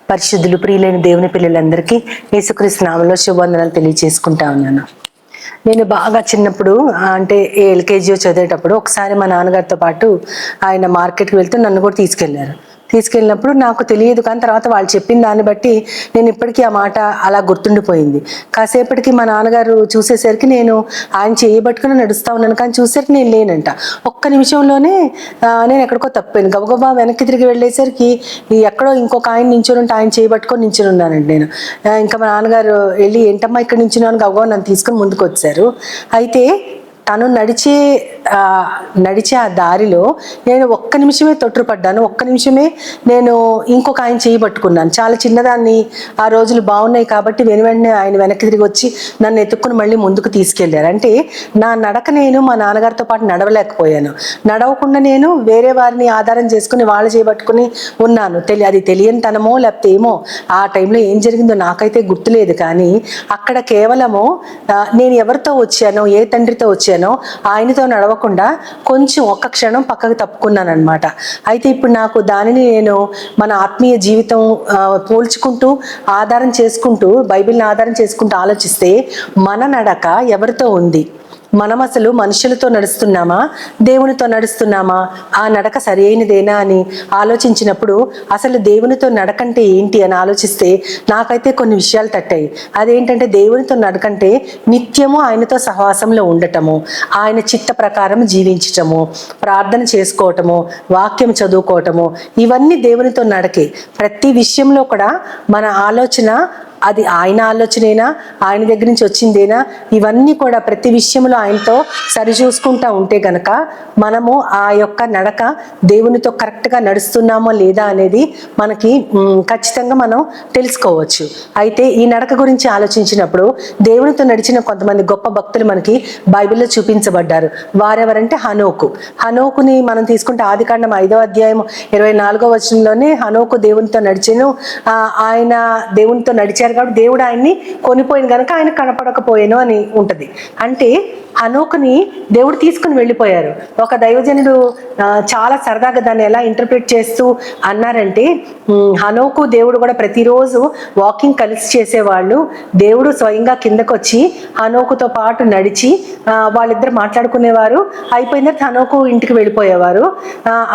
పరిశుద్ధులు ప్రియులైన దేవుని పిల్లలందరికీ యేసుక్రీస్తు నామములో శుభవందనాలు తెలియజేసుకుంటా ఉన్నాను. నేను బాగా చిన్నప్పుడు అంటే ఎల్కేజీ చదివేటప్పుడు ఒకసారి మా నాన్నగారితో పాటు ఆయన మార్కెట్కి వెళ్తూ నన్ను కూడా తీసుకెళ్ళినప్పుడు నాకు తెలియదు, కానీ తర్వాత వాళ్ళు చెప్పిన దాన్ని బట్టి నేను ఇప్పటికీ ఆ మాట అలా గుర్తుండిపోయింది. కాసేపటికి మా నాన్నగారు చూసేసరికి నేను ఆయన చేయబట్టుకుని నడుస్తూ ఉన్నాను, కానీ చూసేసరికి నేను లేనంట. ఒక్క నిమిషంలోనే నేను ఎక్కడికో తప్పాను. గబగబా వెనక్కి తిరిగి వెళ్ళేసరికి ఎక్కడో ఇంకొక ఆయన నించుని ఉంటే ఆయన చేయబట్టుకొని నించుని ఉన్నానండి నేను. ఇంకా మా నాన్నగారు వెళ్ళి ఏంటమ్మా ఇక్కడ నించున్నాను, గబగబా నన్ను తీసుకుని ముందుకు వచ్చారు. అయితే తను నడిచే ఆ దారిలో నేను ఒక్క నిమిషమే తొట్టుపడ్డాను. ఒక్క నిమిషమే నేను ఇంకొక ఆయన చేయి పట్టుకున్నాను. చాలా చిన్నదాన్ని, ఆ రోజులు బాగున్నాయి కాబట్టి వెనువెంటనే ఆయన వెనక్కి తిరిగి వచ్చి నన్ను ఎత్తుక్కుని మళ్ళీ ముందుకు తీసుకెళ్లారు. అంటే నా నడక నేను మా నాన్నగారితో పాటు నడవలేకపోయాను. నడవకుండా నేను వేరే వారిని ఆధారం చేసుకుని వాళ్ళు చేయబట్టుకుని ఉన్నాను. అది తెలియని తనమో లేకపోతే ఏమో ఆ టైంలో ఏం జరిగిందో నాకైతే గుర్తులేదు. కానీ అక్కడ కేవలము నేను ఎవరితో వచ్చానో, ఏ తండ్రితో వచ్చానో ఆయనతో నడవకుండా కొంచెం ఒక్క క్షణం పక్కకు తప్పుకున్నాను అనమాట. అయితే ఇప్పుడు నాకు దానిని నేను మన ఆత్మీయ జీవితం పోల్చుకుంటూ బైబిల్ని ఆధారం చేసుకుంటూ ఆలోచిస్తే మన నడక ఎవరితో ఉంది? మనం అసలు మనుషులతో నడుస్తున్నామా, దేవునితో నడుస్తున్నామా? ఆ నడక సరైనదేనా అని ఆలోచించినప్పుడు అసలు దేవునితో నడకంటే ఏంటి అని ఆలోచిస్తే నాకైతే కొన్ని విషయాలు తట్టాయి. అదేంటంటే దేవునితో నడకంటే నిత్యము ఆయనతో సహవాసంలో ఉండటము, ఆయన చిత్త ప్రకారం జీవించటము, ప్రార్థన చేసుకోవటము, వాక్యం చదువుకోవటము, ఇవన్నీ దేవునితో నడకే. ప్రతి విషయంలో కూడా మన ఆలోచన అది ఆయన ఆలోచనేనా, ఆయన దగ్గర నుంచి వచ్చిందేనా, ఇవన్నీ కూడా ప్రతి విషయంలో ఆయనతో సరిచూసుకుంటా ఉంటే గనక మనము ఆ యొక్క నడక దేవునితో కరెక్ట్గా నడుస్తున్నామో లేదా అనేది మనకి ఖచ్చితంగా మనం తెలుసుకోవచ్చు. అయితే ఈ నడక గురించి ఆలోచించినప్పుడు దేవునితో నడిచిన కొంతమంది గొప్ప భక్తులు మనకి బైబిల్లో చూపించబడ్డారు. వారెవరంటే హనోకుని మనం తీసుకుంటే ఆదికాండం 5వ అధ్యాయం 24వ వచనంలోనే హనోకు దేవునితో నడిచెను, ఆయన దేవునితో నడిచారు కాబట్టి దేవుడు ఆయన్ని కొనిపోయిన కనుక ఆయన కనపడకపోయాను అని ఉంటది. అంటే హనోకుని దేవుడు తీసుకుని వెళ్ళిపోయారు. ఒక దైవజనుడు చాలా సరదాగా దాన్ని ఎలా ఇంటర్ప్రిట్ చేస్తూ అన్నారంటే, హనోకు దేవుడు కూడా ప్రతిరోజు వాకింగ్ కలిసి చేసేవాళ్ళు. దేవుడు స్వయంగా కిందకు వచ్చి హనోకుతో పాటు నడిచి వాళ్ళిద్దరు మాట్లాడుకునేవారు. అయిపోయిన తర్వాత హనోకు ఇంటికి వెళ్ళిపోయేవారు.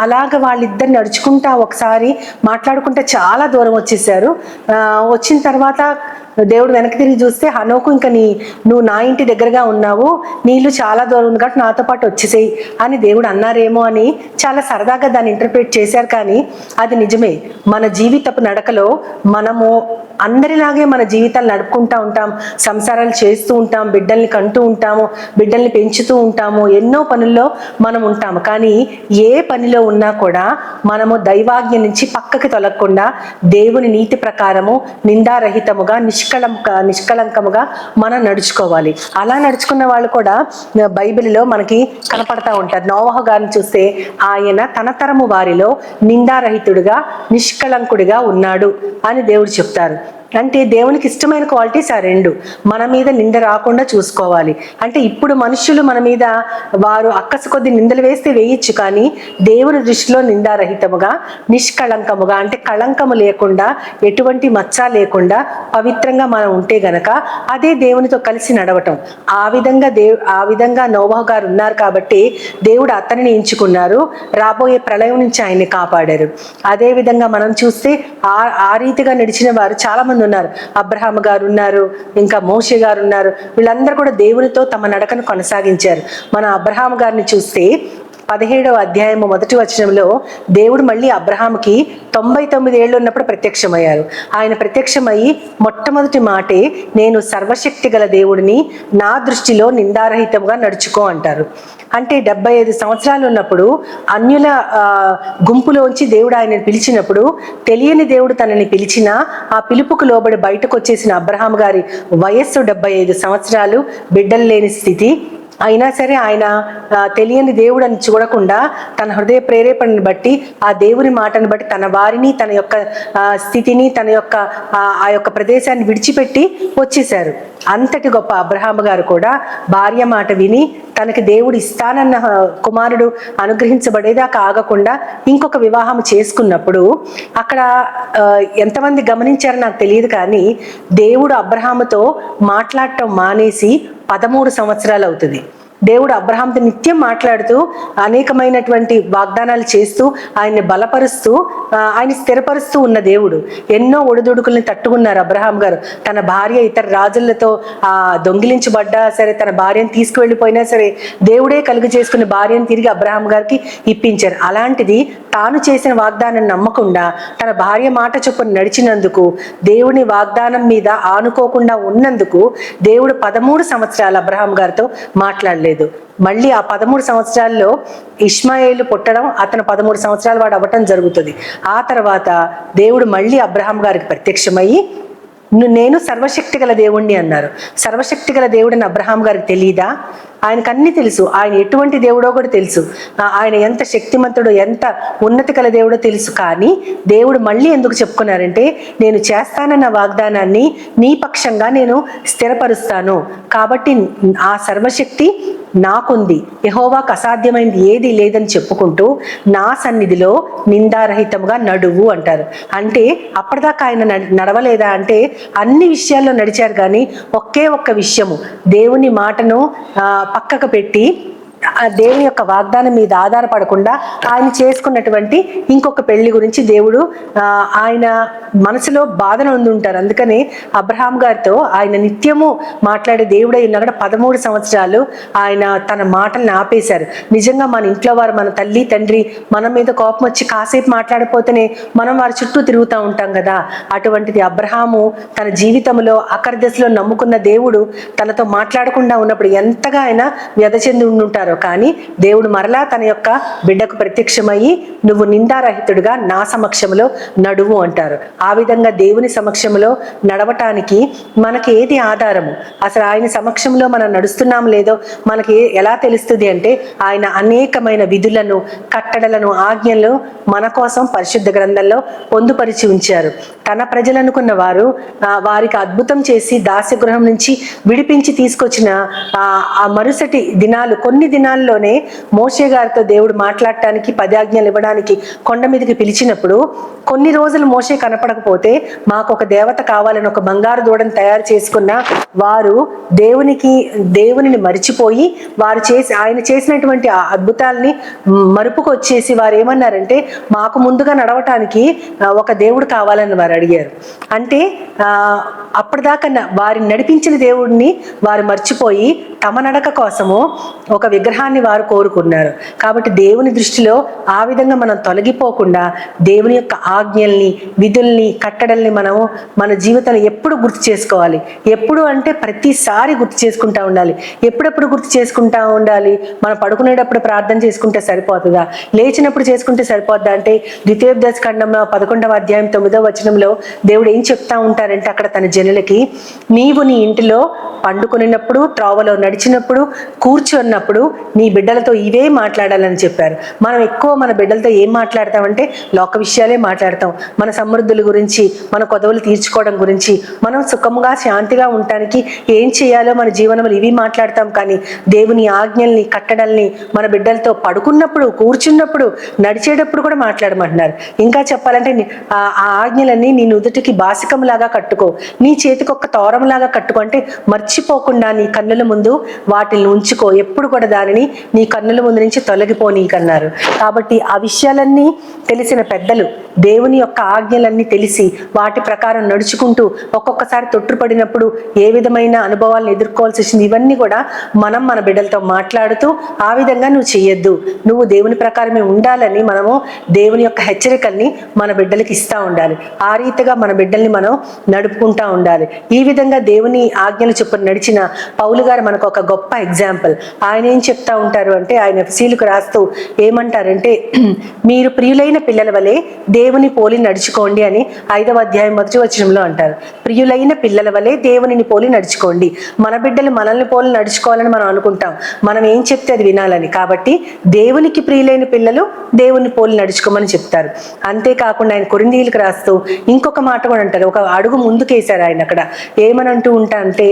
అలాగ వాళ్ళిద్దరు నడుచుకుంటా ఒకసారి మాట్లాడుకుంటే చాలా దూరం వచ్చేసారు. వచ్చిన తర్వాత దేవుడు వెనక్కి తిరిగి చూస్తే హనోకు ఇంకా నువ్వు నా ఇంటి దగ్గరగా ఉన్నావు, నీళ్ళు చాలా దూరం ఉంది కాబట్టి నాతో పాటు వచ్చేసేయి అని దేవుడు అన్నారేమో అని చాలా సరదాగా దాన్ని ఇంటర్ప్రిట్ చేశారు. కానీ అది నిజమే. మన జీవితపు నడకలో మనము అందరిలాగే మన జీవితాలు నడుపుకుంటూ ఉంటాం, సంసారాలు చేస్తూ ఉంటాం, బిడ్డల్ని కంటూ ఉంటాము, బిడ్డల్ని పెంచుతూ ఉంటాము, ఎన్నో పనుల్లో మనం ఉంటాము. కానీ ఏ పనిలో ఉన్నా కూడా మనము దైవాజ్ఞ నుంచి పక్కకి తొలగకుండా దేవుని నీతి ప్రకారము నిందారహితముగా నిష్కళంకముగా మనం నడుచుకోవాలి. అలా నడుచుకున్న వాళ్ళు కూడా బైబిల్లో మనకి కనపడతా ఉంటారు. నోవహు గారిని చూస్తే ఆయన తన తరము వారిలో నిందారహితుడిగా నిష్కళంకుడిగా ఉన్నాడు అని దేవుడు చెప్తారు. అంటే దేవునికి ఇష్టమైన క్వాలిటీస్ ఆ రెండు. మన మీద నింద రాకుండా చూసుకోవాలి. అంటే ఇప్పుడు మనుషులు మన మీద వారు అక్కసు కొద్ది నిందలు వేస్తే వేయచ్చు, కానీ దేవుని దృష్టిలో నిందారహితముగా నిష్కళంకముగా అంటే కళంకము లేకుండా ఎటువంటి మచ్చ లేకుండా పవిత్రంగా మనం ఉంటే గనక అదే దేవునితో కలిసి నడవటం. ఆ విధంగా నోవహు గారు ఉన్నారు కాబట్టి దేవుడు అతనిని ఎంచుకున్నారు. రాబోయే ప్రళయం నుంచి ఆయన్ని కాపాడారు. అదే విధంగా మనం చూస్తే ఆ రీతిగా నడిచిన వారు చాలా మంది ఉన్నారు. అబ్రహాము గారు ఉన్నారు, ఇంకా మోషే గారు ఉన్నారు. వీళ్ళందరూ కూడా దేవునితో తమ నడకను కొనసాగించారు. మన అబ్రహాము గారిని చూస్తే 17వ అధ్యాయము 1వ వచనంలో దేవుడు మళ్ళీ అబ్రహాముకి 99 ఏళ్ళు ఉన్నప్పుడు ప్రత్యక్షమయ్యారు. ఆయన ప్రత్యక్షమయ్యి మొట్టమొదటి మాటే నేను సర్వశక్తి గల దేవుడిని, నా దృష్టిలో నిందారహితంగా నడుచుకో అంటారు. అంటే 75 సంవత్సరాలు ఉన్నప్పుడు అన్యుల గుంపులోంచి దేవుడు ఆయనను పిలిచినప్పుడు తెలియని దేవుడు తనని పిలిచినా ఆ పిలుపుకు లోబడి బయటకు వచ్చేసిన అబ్రహాం గారి వయస్సు 75 సంవత్సరాలు, బిడ్డలు లేని స్థితి. అయినా సరే ఆయన తెలియని దేవుడు అని చూడకుండా తన హృదయ ప్రేరేపణను బట్టి ఆ దేవుని మాటను బట్టి తన వారిని, తన యొక్క స్థితిని, తన యొక్క ఆ యొక్క ప్రదేశాన్ని విడిచిపెట్టి వచ్చేశారు. అంతటి గొప్ప అబ్రహాము గారు కూడా భార్య మాట విని తనకి దేవుడు ఇస్తానన్న కుమారుడు అనుగ్రహించబడేదాకా ఆగకుండా ఇంకొక వివాహం చేసుకున్నప్పుడు అక్కడ ఎంతమంది గమనించారో నాకు తెలియదు, కానీ దేవుడు అబ్రహాముతో మాట్లాడటం మానేసి 13 సంవత్సరాలు అవుతుంది. దేవుడు అబ్రహాంతో నిత్యం మాట్లాడుతూ అనేకమైనటువంటి వాగ్దానాలు చేస్తూ ఆయన్ని బలపరుస్తూ ఆయన స్థిరపరుస్తూ ఉన్న దేవుడు. ఎన్నో ఒడిదుడుకుల్ని తట్టుకున్నారు అబ్రహాం గారు. తన భార్య ఇతర రాజులతో దొంగిలించబడ్డా సరే, తన భార్యను తీసుకువెళ్ళిపోయినా సరే దేవుడే కలుగు చేసుకున్న భార్యను తిరిగి అబ్రహాం గారికి ఇప్పించారు. అలాంటిది తాను చేసిన వాగ్దానం నమ్మకుండా తన భార్య మాట చొప్పున నడిచినందుకు, దేవుని వాగ్దానం మీద ఆనుకోకుండా ఉన్నందుకు దేవుడు 13 సంవత్సరాలు అబ్రహాం గారితో మాట్లాడలేదు. మళ్ళీ ఆ 13 సంవత్సరాల్లో ఇష్మాయేలు పుట్టడం, అతను 13 సంవత్సరాల వాడు అవ్వటం జరుగుతుంది. ఆ తర్వాత దేవుడు మళ్ళీ అబ్రహాం గారికి ప్రత్యక్షమయ్యి నేను సర్వశక్తి గల దేవుణ్ణి అన్నారు. సర్వశక్తి గల దేవుడని అబ్రహాం గారికి తెలియదా? ఆయనకు అన్ని తెలుసు. ఆయన ఎటువంటి దేవుడో కూడా తెలుసు. ఆయన ఎంత శక్తిమంతుడో, ఎంత ఉన్నతి గల దేవుడో తెలుసు. కానీ దేవుడు మళ్ళీ ఎందుకు చెప్పుకున్నారంటే, నేను చేస్తానన్న వాగ్దానాన్ని నీ పక్షంగా నేను స్థిరపరుస్తాను, కాబట్టి ఆ సర్వశక్తి నాకుంది, యెహోవాకు అసాధ్యమైనది ఏది లేదని చెప్పుకుంటూ నా సన్నిధిలో నిందారహితంగా నడువు అంటారు. అంటే అప్పటిదాకా ఆయన నడవలేదా అంటే అన్ని విషయాల్లో నడిచారు, కానీ ఒకే ఒక్క విషయము దేవుని మాటను పక్కకు పెట్టి ఆ దేవుని యొక్క వాగ్దానం మీద ఆధారపడకుండా ఆయన చేసుకున్నటువంటి ఇంకొక పెళ్లి గురించి దేవుడు ఆయన మనసులో బాధను ఉంటారు. అందుకనే అబ్రహాం గారితో ఆయన నిత్యము మాట్లాడే దేవుడై ఉన్నా కూడా 13 సంవత్సరాలు ఆయన తన మాటలను ఆపేశారు. నిజంగా మన ఇంట్లో వారు, మన తల్లి తండ్రి మన మీద కోపం వచ్చి కాసేపు మాట్లాడిపోతేనే మనం వారి చుట్టూ తిరుగుతూ ఉంటాం కదా. అటువంటిది అబ్రహాము తన జీవితంలో ఆఖరి దశలో నమ్ముకున్న దేవుడు తనతో మాట్లాడకుండా ఉన్నప్పుడు ఎంతగా ఆయన వ్యధ చెంది ఉండుంటారు. కానీ దేవుడు మరలా తన యొక్క బిడ్డకు ప్రత్యక్షమయ్యి నువ్వు నిందారహితుడిగా నా సమక్షంలో నడువు అంటారు. ఆ విధంగా దేవుని సమక్షంలో నడవటానికి మనకి ఏది ఆధారము? అసలు ఆయన సమక్షంలో మనం నడుస్తున్నాం లేదో మనకి ఎలా తెలుస్తుంది అంటే, ఆయన అనేకమైన విధులను, కట్టడలను, ఆజ్ఞలను మన కోసం పరిశుద్ధ గ్రంథంలో పొందుపరిచి ఉంచారు. తన ప్రజలనుకున్న వారు వారికి అద్భుతం చేసి దాస్యగృహం నుంచి విడిపించి తీసుకొచ్చిన ఆ మరుసటి దినాలు, కొన్ని దినాల్లోనే మోషే గారితో దేవుడు మాట్లాడటానికి 10 ఆజ్ఞలు ఇవ్వడానికి కొండ మీదకి పిలిచినప్పుడు కొన్ని రోజులు మోషే కనపడకపోతే మాకు ఒక దేవత కావాలని ఒక బంగారు దూడను తయారు చేసుకున్న వారు దేవునిని మరిచిపోయి ఆయన చేసినటువంటి ఆ అద్భుతాలని మరుపుకు వచ్చేసి వారు ఏమన్నారంటే, మాకు ముందుగా నడవటానికి ఒక దేవుడు కావాలని వారు అడిగారు. అంటే అప్పటిదాకా వారిని నడిపించిన దేవుడిని వారు మర్చిపోయి తమ నడక కోసము ఒక విగ్రహాన్ని వారు కోరుకున్నారు. కాబట్టి దేవుని దృష్టిలో ఆ విధంగా మనం తొలగిపోకుండా దేవుని యొక్క ఆజ్ఞల్ని, విధుల్ని, కట్టడల్ని మనము మన జీవితంలో ఎప్పుడు గుర్తు చేసుకోవాలి. ఎప్పుడు అంటే ప్రతిసారి గుర్తు చేసుకుంటా ఉండాలి. ఎప్పుడెప్పుడు గుర్తు చేసుకుంటా ఉండాలి? మనం పడుకునేటప్పుడు ప్రార్థన చేసుకుంటే సరిపోతుందా? లేచినప్పుడు చేసుకుంటే సరిపోద్దా అంటే, ద్వితీయోపదేశ ఖండంలో 11వ అధ్యాయం 9వ వచనంలో దేవుడు ఏం చెప్తా ఉంటారంటే, అక్కడ తన జనులకి నీవు నీ ఇంటిలో పండుకునేటప్పుడు, త్రోవలో నడిచినప్పుడు, కూర్చున్నప్పుడు నీ బిడ్డలతో ఇవే మాట్లాడాలని చెప్పారు. మనం ఎక్కువ మన బిడ్డలతో ఏం మాట్లాడతామంటే లోక విషయాలే మాట్లాడతాం. మన సమృద్ధుల గురించి, మన కొదవలు తీర్చుకోవడం గురించి, మనం సుఖంగా శాంతిగా ఉండటానికి ఏం చేయాలో మన జీవనంలో ఇవి మాట్లాడతాం. కానీ దేవుని ఆజ్ఞల్ని, కట్టడల్ని మన బిడ్డలతో పడుకున్నప్పుడు, కూర్చున్నప్పుడు, నడిచేటప్పుడు కూడా మాట్లాడమంటున్నారు. ఇంకా చెప్పాలంటే ఆ ఆజ్ఞలన్నీ నీ నుదుటికి బాసికంలాగా కట్టుకో, నీ చేతికి ఒక తోరంలాగా కట్టుకో, అంటే మర్చిపోకుండా నీ కన్నుల ముందు వాటిని ఉంచుకో, ఎప్పుడు కూడా దానిని నీ కన్నుల ముందు నుంచి తొలగిపోనీకన్నారు. కాబట్టి ఆ విషయాలన్నీ తెలిసిన పెద్దలు దేవుని యొక్క ఆజ్ఞలన్నీ తెలిసి వాటి ప్రకారం నడుచుకుంటూ ఒక్కొక్కసారి తొట్టుపడినప్పుడు ఏ విధమైన అనుభవాలను ఎదుర్కోవాల్సి వచ్చింది, ఇవన్నీ కూడా మనం మన బిడ్డలతో మాట్లాడుతూ ఆ విధంగా నువ్వు చెయ్యొద్దు, నువ్వు దేవుని ప్రకారమే ఉండాలని మనము దేవుని యొక్క హెచ్చరికల్ని మన బిడ్డలకి ఇస్తూ ఉండాలి. ఆ రీతిగా మన బిడ్డల్ని మనం నడుపుకుంటా ఉండాలి. ఈ విధంగా దేవుని ఆజ్ఞలు చొప్పున నడిచిన పౌలు గారు మనకు ఒక గొప్ప ఎగ్జాంపుల్. ఆయన ఏం చెప్తా ఉంటారు అంటే, ఆయన ఎఫెసీయులకు రాస్తూ ఏమంటారంటే, మీరు ప్రియులైన పిల్లల వలె దేవుని పోలి నడుచుకోండి అని 5వ అధ్యాయం 1వ వచనంలో అంటారు. ప్రియులైన పిల్లల వలె దేవునిని పోలి నడుచుకోండి. మన బిడ్డలు మనల్ని పోలి నడుచుకోవాలని మనం అనుకుంటాం, మనం ఏం చెప్తే అది వినాలని. కాబట్టి దేవునికి ప్రియులైన పిల్లలు దేవుని పోలి నడుచుకోమని చెప్తారు. అంతేకాకుండా ఆయన కొరింథీయులకు రాస్తూ ఇంకొక మాట కూడా అంటారు, ఒక అడుగు ముందుకేశారు ఆయన. అక్కడ ఏమనంటూ ఉంటా అంటే,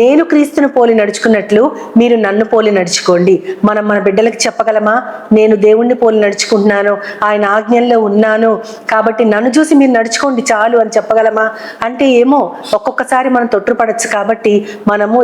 నేను క్రీస్తును పోలి నడుచుకున్నట్లు మీరు నన్ను పోలి నడుచుకోండి. మనం మన బిడ్డలకి చెప్పగలమా, నేను దేవుణ్ణి పోలి నడుచుకుంటున్నాను, ఆయన ఆజ్ఞల్లో ఉన్నాను కాబట్టి నన్ను చూసి మీరు నడుచుకోండి చాలు అని చెప్పగలమా అంటే ఏమో ఒక్కొక్కసారి మనం తొట్టుపడచ్చు. కాబట్టి మనము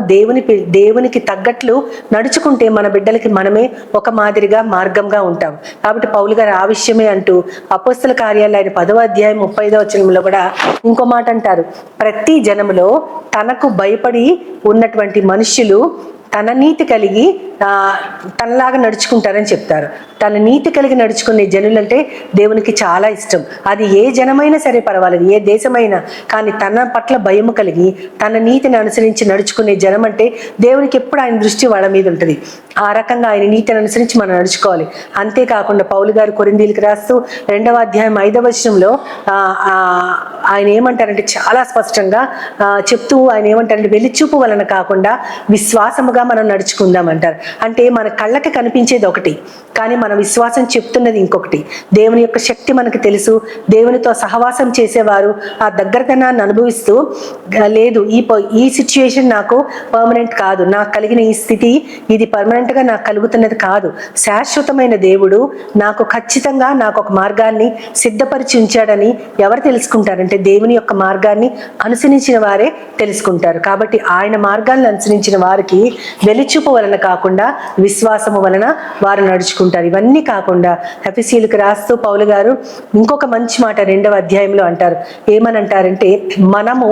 దేవునికి తగ్గట్లు నడుచుకుంటే మన బిడ్డలకి మనమే ఒక మాదిరిగా మార్గంగా ఉంటాం. కాబట్టి పౌలు గారు ఆ విషయమే అంటూ అపోస్తల కార్యాలు ఆయన 10వ అధ్యాయం 35వ వచనంలో కూడా ఇంకో మాట అంటారు, ప్రతి జనములో తనకు భయపడి ఉన్నటువంటి మనుష్యులు తన నీతి కలిగి తనలాగా నడుచుకుంటారని చెప్తారు. తన నీతి కలిగి నడుచుకునే జనులంటే దేవునికి చాలా ఇష్టం. అది ఏ జనమైనా సరే పర్వాలేదు, ఏ దేశమైనా, కానీ తన పట్ల భయము కలిగి తన నీతిని అనుసరించి నడుచుకునే జనం అంటే దేవునికి ఎప్పుడు ఆయన దృష్టి వాళ్ళ మీద ఉంటుంది. ఆ రకంగా ఆయన నీతిని అనుసరించి మనం నడుచుకోవాలి. అంతేకాకుండా పౌలు గారు కొరింథీయులకు రాస్తూ 2వ అధ్యాయం 5వ వచనంలో ఆయన ఏమంటారంటే చాలా స్పష్టంగా చెప్తూ ఆయన ఏమంటారంటే, వెలిచూపు వలన కాకుండా విశ్వాసముగా మనం నడుచుకుందాం అంటారు. అంటే మన కళ్ళకి కనిపించేది ఒకటి, కానీ మన విశ్వాసం చెప్తున్నది ఇంకొకటి. దేవుని యొక్క శక్తి మనకు తెలుసు. దేవునితో సహవాసం చేసేవారు ఆ దగ్గరతనాన్ని అనుభవిస్తూ, లేదు ఈ సిచ్యుయేషన్ నాకు పర్మనెంట్ కాదు, నాకు కలిగిన ఈ స్థితి ఇది పర్మనెంట్గా నాకు కలుగుతున్నది కాదు, శాశ్వతమైన దేవుడు నాకు ఖచ్చితంగా నాకు ఒక మార్గాన్ని సిద్ధపరిచి ఉంచాడని ఎవరు తెలుసుకుంటారంటే దేవుని యొక్క మార్గాన్ని అనుసరించిన వారే తెలుసుకుంటారు. కాబట్టి ఆయన మార్గాన్ని అనుసరించిన వారికి వెలిచూపు వలన కాకుండా విశ్వాసము వలన వారు నడుచుకుంటారు. ఇవన్నీ కాకుండా ఎఫెసీయులకు రాస్తూ పౌలు గారు ఇంకొక మంచి మాట 2వ అధ్యాయంలో అంటారు. ఏమనంటారంటే, మనము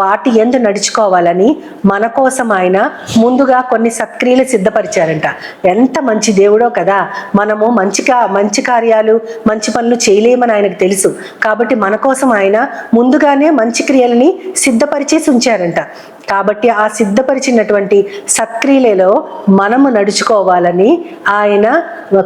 వాటి యందు నడుచుకోవాలని మన కోసం ఆయన ముందుగా కొన్ని సత్క్రియలు సిద్ధపరిచారంట. ఎంత మంచి దేవుడో కదా. మనము మంచి కార్యాలు మంచి పనులు చేయలేమని ఆయనకు తెలుసు. కాబట్టి మన కోసం ఆయన ముందుగానే మంచి క్రియలని సిద్ధపరిచేసి ఉంచారంట. కాబట్టి ఆ సిద్ధపరిచినటువంటి సత్క్రియలలో మనము నడుచుకోవాలని ఆయన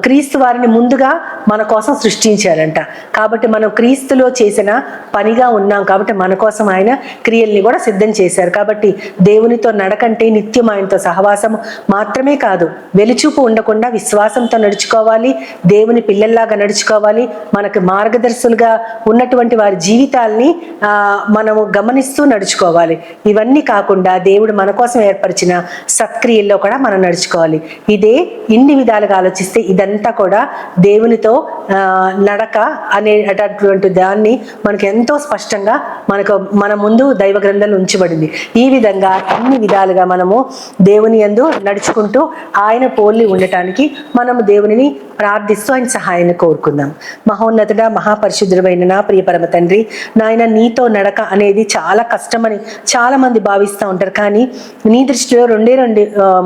క్రీస్తు వారిని ముందుగా మన కోసం సృష్టించారంట. కాబట్టి మనం క్రీస్తులో చేసిన పనిగా ఉన్నాం కాబట్టి మన కోసం ఆయన క్రియల్ని కూడా సిద్ధం చేశారు. కాబట్టి దేవునితో నడకంటే నిత్యం ఆయనతో సహవాసం మాత్రమే కాదు, వెలిచూపు ఉండకుండా విశ్వాసంతో నడుచుకోవాలి, దేవుని పిల్లల్లాగా నడుచుకోవాలి. మనకు మార్గదర్శులుగా ఉన్నటువంటి వారి జీవితాల్ని మనము గమనిస్తూ నడుచుకోవాలి. ఇవన్నీ కాకుండా దేవుడు మన కోసం ఏర్పరిచిన సత్క్రియల్లో కూడా మనం నడుచుకోవాలి. ఇదే ఇన్ని విధాలుగా ఆలోచిస్తే ఇదంతా కూడా దేవునితో నడక అనేటటువంటి దాన్ని మనకు ఎంతో స్పష్టంగా మన ముందు దైవ గ్రంథంలో ఉంచబడింది. ఈ విధంగా అన్ని విధాలుగా మనము దేవుని యందు నడుచుకుంటూ ఆయన పోలి ఉండటానికి మనము దేవునిని ప్రార్థిస్తూ ఆయన సహాయాన్ని కోరుకుందాం. మహోన్నతుడా మహాపరిశుద్ధుడైన నా ప్రియ పరమ తండ్రి, నాయన నీతో నడక అనేది చాలా కష్టమని చాలా మంది భావిస్తూ ఉంటారు. కానీ నీ దృష్టిలో రెండే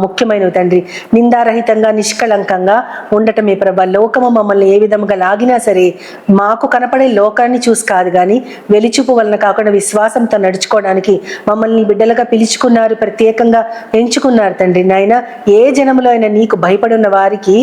ముఖ్యమైనవి తండ్రి. నిందారహితంగా నిష్కళంకంగా ఉండటమే ప్రభా. లోకము మమ్మల్ని ఏ విధముగా లాగినా సరే మాకు కనపడే లోకాన్ని చూసి కాదు, కానీ వెలిచూపు వలన కాకుండా విశ్వాసంతో నడుచుకోవడానికి మమ్మల్ని బిడ్డలుగా పిలుచుకున్నారు, ప్రత్యేకంగా ఎంచుకున్నారు తండ్రి. నాయన ఏ జనములో అయినా నీకు భయపడి ఉన్న వారికి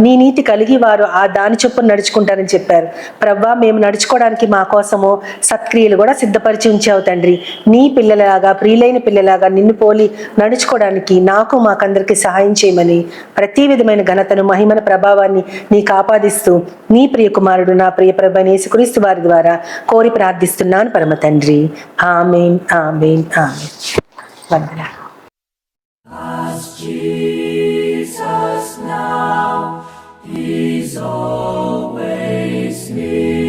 నీ నీతి కలిగి వారు ఆ దాని చొప్పున నడుచుకుంటారని చెప్పారు ప్రభా. మేము నడుచుకోవడానికి మా కోసము సత్క్రియలు కూడా సిద్ధపరిచి ఉంచావు తండ్రి. నీ పిల్లలాగా ప్రియులైన పిల్లలాగా నిన్ను పోలి నడుచుకోవడానికి నాకు మాకందరికి సహాయం చేయమని ప్రతి విధమైన ఘనతను మహిమన ప్రభావాన్ని నీకు ఆపాదిస్తూ నీ ప్రియ కుమారుడు నా ప్రియ ప్రభు యేసుక్రీస్తు వారి ద్వారా కోరి ప్రార్థిస్తున్నాను పరమ తండ్రి. ఆమేన్ ఆమేన్ ఆమేన్. వందనాలు. Jesus now, He's always near.